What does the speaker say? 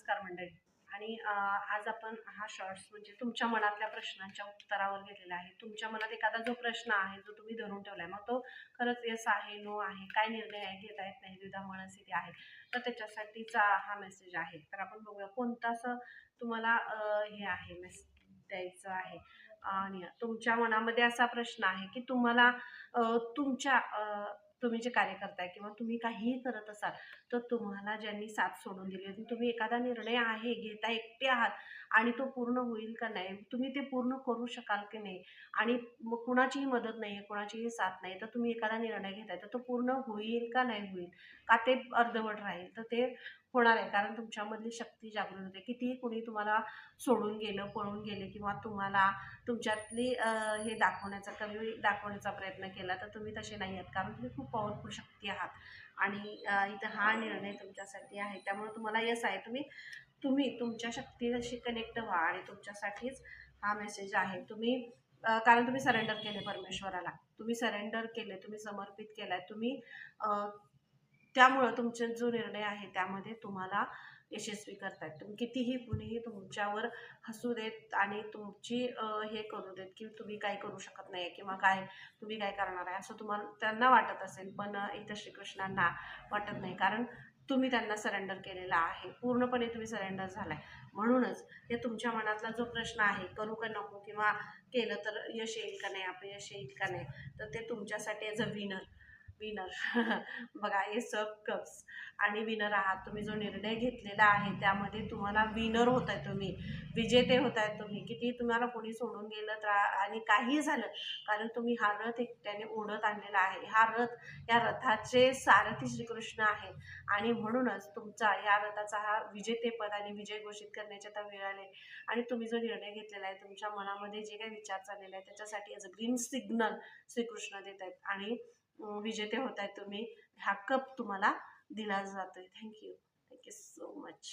नमस्कार मंडळी. आणि आज आपण हा शॉर्ट्स म्हणजे तुमच्या मनातल्या प्रश्नांच्या उत्तरावर गेलेला आहे. तुमच्या मनात एखादा जो प्रश्न आहे जो तुम्ही धरून ठेवलाय, मग तो खरंच येस आहे, नो आहे, काय निर्णय आहे घेता येत नाही, द्विधा मनस्थिती आहे, तर त्याच्यासाठीचा हा मेसेज आहे. तर आपण बघूया कोणता असं तुम्हाला हे आहे मेसेज द्यायचं आहे. आणि तुमच्या मनामध्ये असा प्रश्न आहे की तुम्हाला तुमच्या तुम्ही जे कार्य करताय किंवा तुम्ही काहीही करत असाल, तर तुम्हाला ज्यांनी साथ सोडून दिली होती, तुम्ही एखादा निर्णय आहे घेता एकटे आहात आणि तो पूर्ण होईल का नाही, तुम्ही ते पूर्ण करू शकाल की नाही, आणि कुणाचीही मदत नाही आहे, कुणाचीही साथ नाही, तर तुम्ही एखादा निर्णय घेताय तर तो पूर्ण होईल का नाही होईल, का ते अर्धवट राहील, तर ते होणार आहे. कारण तुमच्यामधली शक्ती जागृत होते. कितीही कुणी तुम्हाला सोडून गेलं, पळून गेले किंवा तुम्हाला तुमच्यातली हे दाखवण्याचा प्रयत्न केला, तर तुम्ही तसे नाही आहात. कारण तुम्ही खूप पॉवरफुल शक्ती आहात आणि इथं हा निर्णय तुमच्यासाठी आहे. त्यामुळे तुम्हाला यस आहे. तुम्ही तुम्ही तुमच्या शक्तीशी कनेक्ट व्हा आणि तुमच्यासाठीच हा मेसेज आहे. तुम्ही कारण तुम्ही सरेंडर केले परमेश्वराला. तुम्ही सरेंडर केले, तुम्ही समर्पित केलाय. तुम्ही त्यामुळं तुमचा जो निर्णय आहे त्यामध्ये तुम्हाला यशस्वी करतायत. तुम्ही कितीही कुणीही तुमच्यावर हसू देत आणि तुमची हे करू देत की तुम्ही काय करू शकत नाही किंवा काय तुम्ही काय करणार आहे असं तुम्हाला त्यांना वाटत असेल, पण इथं श्रीकृष्णांना वाटत नाही. कारण तुम्ही त्यांना सरेंडर केलेला आहे, पूर्णपणे तुम्ही सरेंडर झालाय. म्हणूनच हे तुमच्या मनातला जो प्रश्न आहे, करू का नको किंवा केलं तर यश येईल का नाही, अपयश येईल का नाही, तर ते तुमच्यासाठी ॲज अ विनर विनर बघा, एस ऑफ कप्स आणि विनर आहात. तुम्ही जो निर्णय घेतलेला आहे त्यामध्ये तुम्हाला विनर होत आहे, तुम्ही विजेते होत आहे. तुम्ही किती तुम्हाला कोणी सोडून गेलं तर आणि काही झालं, कारण तुम्ही हा रथ एकट्याने ओढत आणलेला आहे. हा रथ, या रथाचे सारथी श्रीकृष्ण आहेत आणि म्हणूनच तुमचा या रथाचा हा विजेतेपद आणि विजय घोषित करण्याची आता वेळ आले. आणि तुम्ही जो निर्णय घेतलेला आहे, तुमच्या मनामध्ये जे काही विचार चाललेले आहेत त्याच्यासाठी as a green signal Shrikrishna देत आहेत आणि विजेते होत आहेत तुम्ही. हा कप तुम्हाला दिला जातोय. Thank you so much.